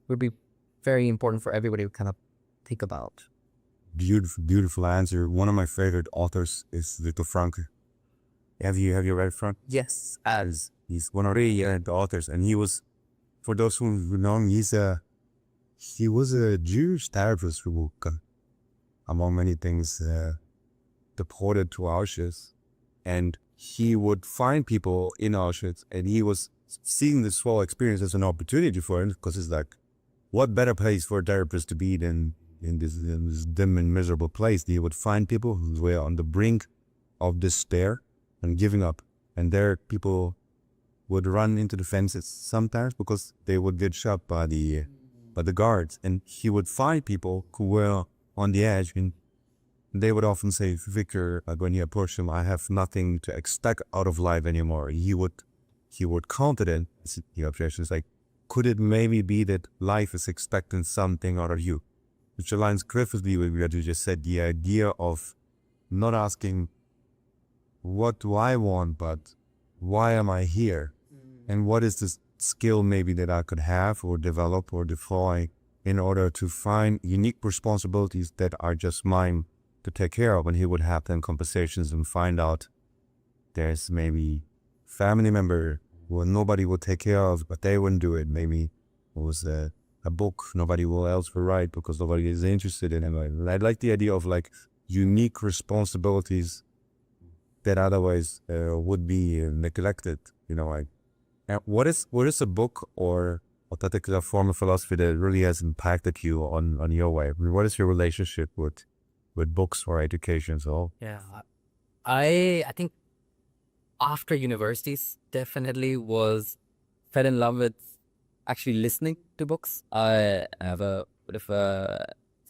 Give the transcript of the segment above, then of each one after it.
would be very important for everybody to kind of think about. Beautiful answer. One of my favorite authors is Viktor Frankl. Have you read Frankl? Yes. As he's one of the authors, and he was, for those who know him, he was a Jewish therapist who, among many things, deported to Auschwitz, and he would find people in Auschwitz, and he was seeing this whole experience as an opportunity for him, because it's like, what better place for a therapist to be than in this dim and miserable place? He would find people who were on the brink of despair and giving up, and there people would run into the fences sometimes because they would get shot by the guards, and he would find people who were on the edge, and they would often say, Victor, when he approached him, I have nothing to expect out of life anymore. He would counter it, the objection is like, could it maybe be that life is expecting something out of you? Which aligns perfectly with what you just said, the idea of not asking, what do I want, but why am I here? And what is this skill maybe that I could have or develop or deploy in order to find unique responsibilities that are just mine to take care of? And he would have then conversations and find out there's maybe family member who nobody would take care of, but they wouldn't do it. Maybe it was a book nobody else will write because nobody is interested in it. I like the idea of like unique responsibilities that otherwise would be neglected. Like, what is a book or a particular form of philosophy that really has impacted you on your way? I mean, what is your relationship with books or education? So Yeah, I think after universities definitely fell in love with actually listening to books. I have a bit of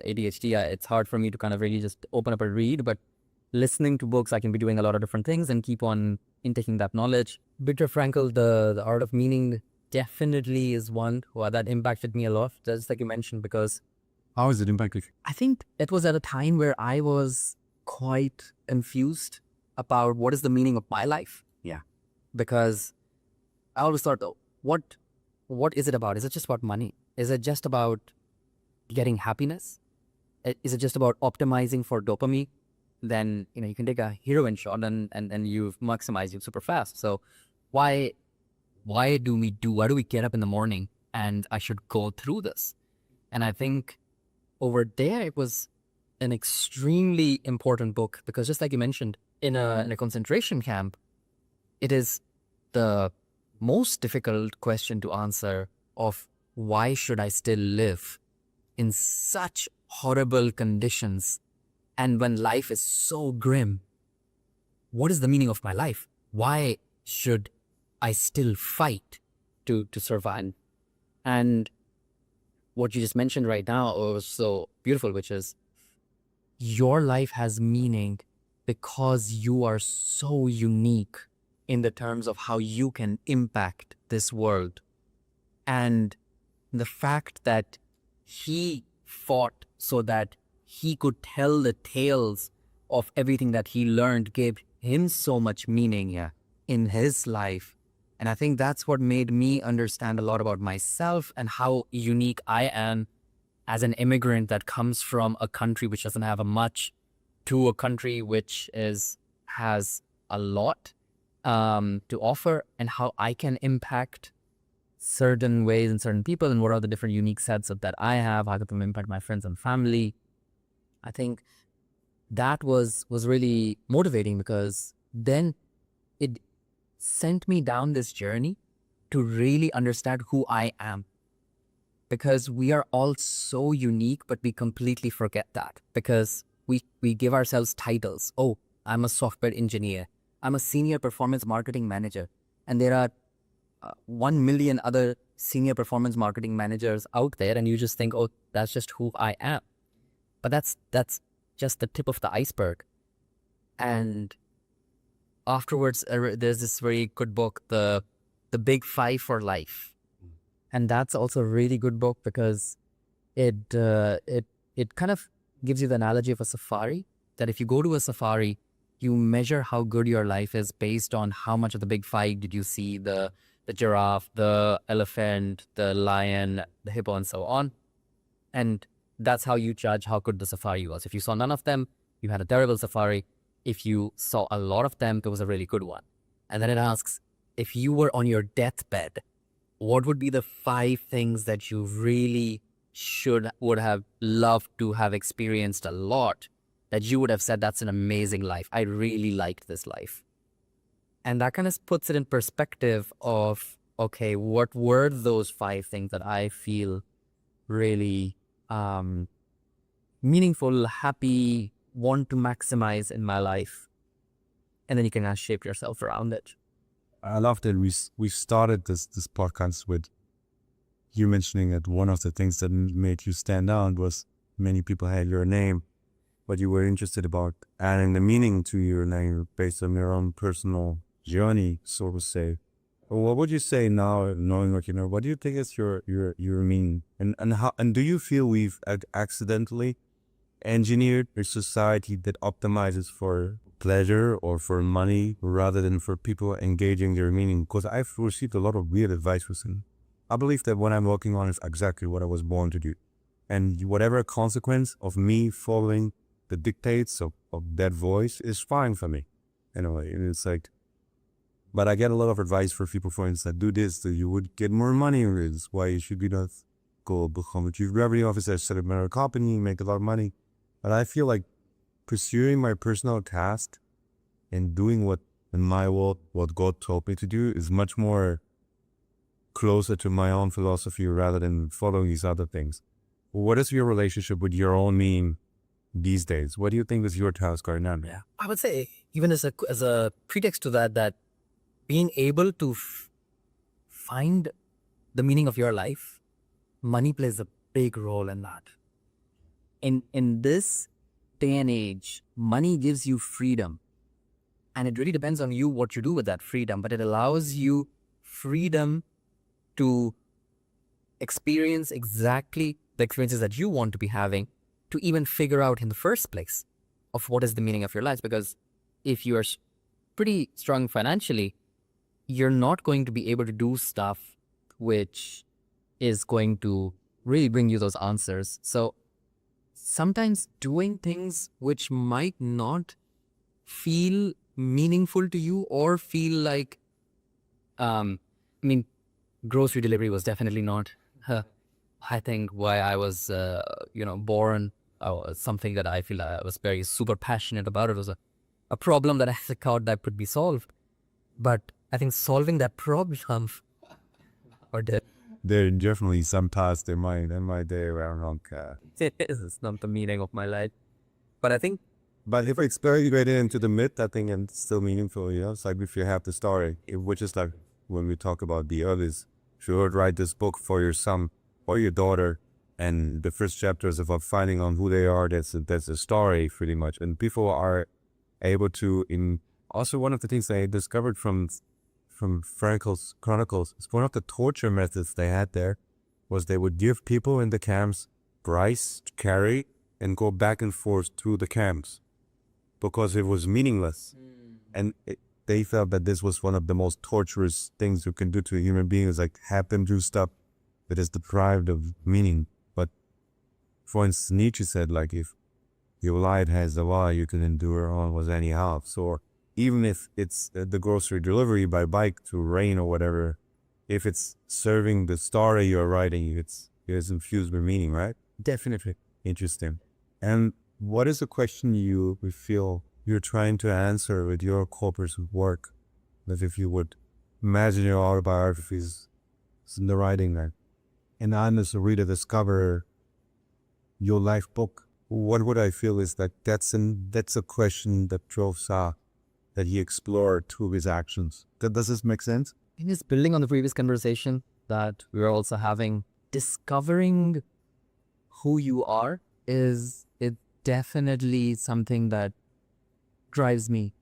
ADHD. It's hard for me to kind of really just open up and read, but listening to books, I can be doing a lot of different things and keep on intaking that knowledge. Viktor Frankl, the Art of Meaning, definitely is one that impacted me a lot, just like you mentioned, because how is it impacted? I think it was at a time where I was quite confused about what is the meaning of my life. Yeah. Because I always thought, though, what is it about? Is it just about money? Is it just about getting happiness? Is it just about optimizing for dopamine? Then, you can take a heroin shot and you've maximized you super fast. So why do we get up in the morning and I should go through this? And I think over there, it was an extremely important book because just like you mentioned, in a concentration camp, it is the most difficult question to answer of why should I still live in such horrible conditions? And when life is so grim, what is the meaning of my life? Why should I still fight to survive? And what you just mentioned right now was so beautiful, which is your life has meaning because you are so unique in the terms of how you can impact this world. And the fact that he fought so that he could tell the tales of everything that he learned gave him so much meaning in his life. And I think that's what made me understand a lot about myself and how unique I am as an immigrant that comes from a country which doesn't have a much to a country which has a lot to offer, and how I can impact certain ways and certain people, and what are the different unique sets that I have, how can I impact my friends and family. I think that was really motivating because then it sent me down this journey to really understand who I am. Because we are all so unique, but we completely forget that because we give ourselves titles. Oh, I'm a software engineer. I'm a senior performance marketing manager. And there are 1 million other senior performance marketing managers out there. And you just think, oh, that's just who I am. But that's just the tip of the iceberg. And afterwards, there's this very good book, the Big Five for Life. And that's also a really good book because it kind of gives you the analogy of a safari, that if you go to a safari, you measure how good your life is based on how much of the big five did you see, the the giraffe, the elephant, the lion, the hippo, and so on. And that's how you judge how good the safari was. If you saw none of them, you had a terrible safari. If you saw a lot of them, it was a really good one. And then it asks, if you were on your deathbed, what would be the 5 things that you really would have loved to have experienced a lot, that you would have said, that's an amazing life. I really liked this life. And that kind of puts it in perspective of, okay, what were those 5 things that I feel really meaningful, happy, want to maximize in my life? And then you can kind of shape yourself around it. I love that we started this podcast with you mentioning that one of the things that made you stand out was many people had your name, but you were interested about adding the meaning to your name based on your own personal journey, so to say. What would you say now, knowing what you know? What do you think is your meaning, and do you feel we've accidentally engineered a society that optimizes for pleasure or for money rather than for people engaging their meaning? Because I've received a lot of weird advice recently. I believe that what I'm working on is exactly what I was born to do, and whatever consequence of me following the dictates of that voice is fine for me. Anyway, and it's like, but I get a lot of advice for people, for instance, that do this, that you would get more money. It's why you should be not go become a chief revenue officer, set up a company, make a lot of money. But I feel like pursuing my personal task and doing what in my world, what God told me to do, is much more closer to my own philosophy rather than following these other things. What is your relationship with your own meaning these days? What do you think is your task right now? Yeah, I would say, even as a pretext to that being able to find the meaning of your life, money plays a big role in that. In this day and age, money gives you freedom, and it really depends on you what you do with that freedom, but it allows you freedom to experience exactly the experiences that you want to be having, to even figure out in the first place of what is the meaning of your life. Because if you are pretty strong financially, you're not going to be able to do stuff which is going to really bring you those answers. So sometimes doing things which might not feel meaningful to you or feel like, grocery delivery was definitely not, I think, why I was, born. Something that I feel I was very super passionate about. It was a problem that I thought that could be solved. But I think solving that problem or There are definitely some tasks in my day where I'm like, it's not the meaning of my life. But I think, but if I experiment into the myth, I think it's still meaningful. It's like if you have the story, which is like when we talk about the others, if you would write this book for your son or your daughter, and the first chapter is about finding on who they are. That's a story pretty much, and people are able to. Also, one of the things I discovered from Frankel's Chronicles is one of the torture methods they had there was they would give people in the camps rice to carry and go back and forth through the camps because it was meaningless. And they felt that this was one of the most torturous things you can do to a human being, is like have them do stuff that is deprived of meaning. But for instance, Nietzsche said, like, if your life has a lie, you can endure almost any half. So even if it's the grocery delivery by bike to rain or whatever, if it's serving the story you're writing, it's infused with meaning, right? definitely. Interesting. And what is a question you feel you're trying to answer with your corpus work? That if you would imagine your autobiographies in the writing that, and I'm as a reader discover your life book, what would I feel is that that's a question that drove Saad, that he explored through his actions. Does this make sense? I think it's building on the previous conversation that we were also having. Discovering who you are is definitely something that drives me,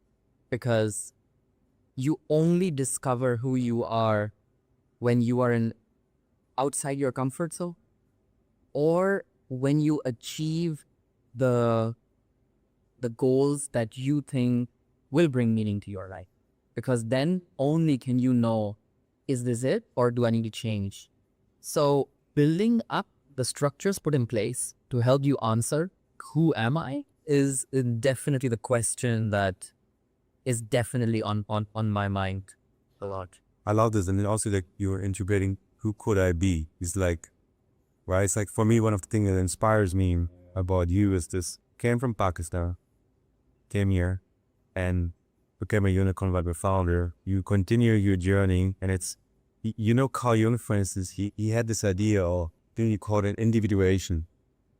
because you only discover who you are when you are outside your comfort zone, or when you achieve the goals that you think will bring meaning to your life. Because then only can you know is this it or do I need to change? So building up the structures put in place to help you answer who am I is definitely the question that is definitely on my mind a lot. I love this. And then also like you're integrating who could I be? It's like, right? It's like for me, one of the things that inspires me about you is this came from Pakistan, came here and became a unicorn web founder. You continue your journey and it's, you know, Carl Jung, for instance, he had this idea of, I think he called it individuation.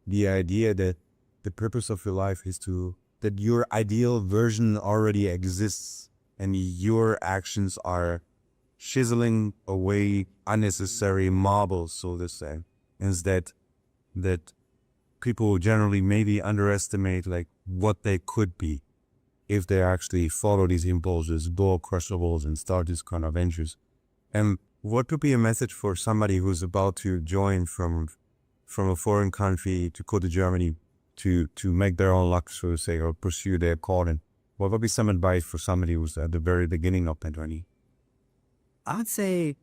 The idea that the purpose of your life is that your ideal version already exists and your actions are chiseling away unnecessary marbles, so to say. Is that people generally maybe underestimate like what they could be if they actually follow these impulses, door crushables, and start these kind of ventures. And what would be a message for somebody who's about to join from a foreign country to go to Germany to make their own luck, so to say, or pursue their calling? What would be some advice for somebody who's at the very beginning of that journey? I'd say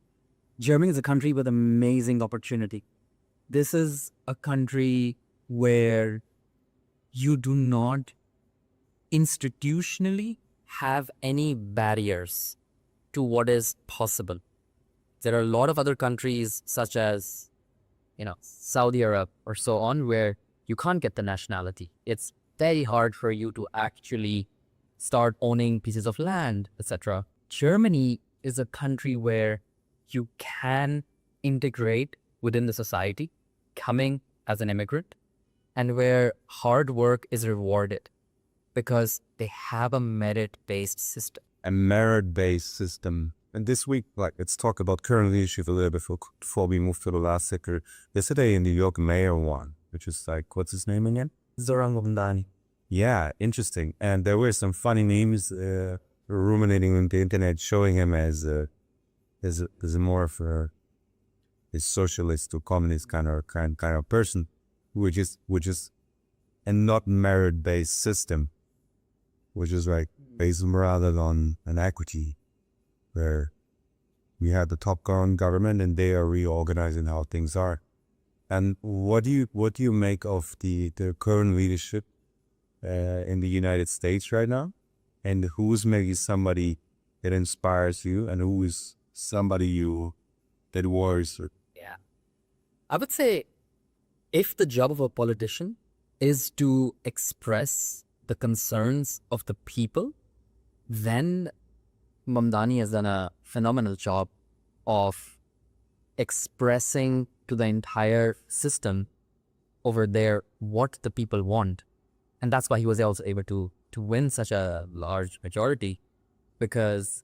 Germany is a country with amazing opportunity. This is a country where you do not institutionally have any barriers to what is possible. There are a lot of other countries such as, Saudi Arabia or so on, where you can't get the nationality. It's very hard for you to actually start owning pieces of land, etc. Germany is a country where you can integrate within the society, coming as an immigrant, and where hard work is rewarded because they have a merit-based system. A merit-based system. And this week, like, let's talk about current leadership a little bit before we move to the last sector. Yesterday in New York, mayor won, which is like, what's his name again? Zoran Mamdani. Yeah, interesting. And there were some funny memes ruminating on the internet, showing him as a more of a socialist or communist kind of person, which is a not merit-based system, which is like based rather on an equity, where we have the top-down government and they are reorganizing how things are. And what do you make of the current leadership in the United States right now? And who's maybe somebody that inspires you, and who is somebody that worries? Yeah. I would say if the job of a politician is to express the concerns of the people, then Mamdani has done a phenomenal job of expressing to the entire system over there what the people want. And that's why he was also able to win such a large majority, because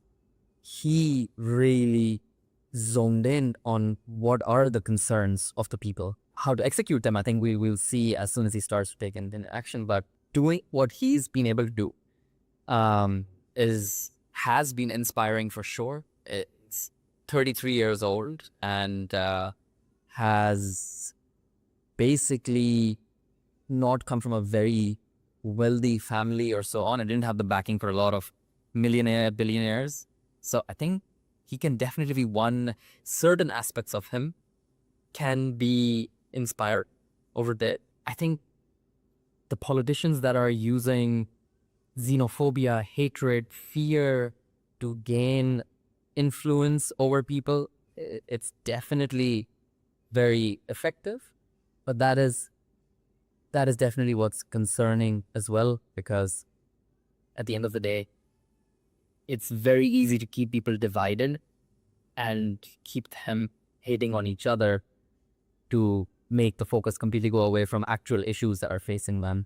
he really zoned in on what are the concerns of the people, how to execute them. I think we will see as soon as he starts to take in action. But doing what he's been able to do has been inspiring for sure. It's 33 years old and has basically not come from a very wealthy family or so on. It didn't have the backing for a lot of billionaires. So I think he can definitely be one. Certain aspects of him can be inspired over there. I think the politicians that are using xenophobia, hatred, fear to gain influence over people, it's definitely very effective. But that is definitely what's concerning as well, because at the end of the day, it's very easy to keep people divided and keep them hating on each other to make the focus completely go away from actual issues that are facing them.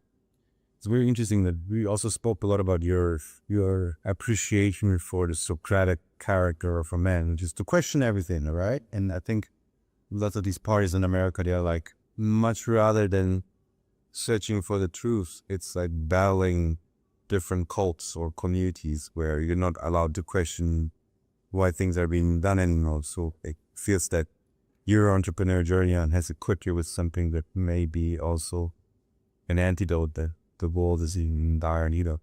It's very interesting that we also spoke a lot about your appreciation for the Socratic character of a man, just to question everything, all right? And I think lots of these parties in America, they are like, much rather than searching for the truth, it's like battling different cults or communities where you're not allowed to question why things are being done anymore. So it feels that your entrepreneur journey has equipped you with something that may be also an antidote that the world is in dire need of.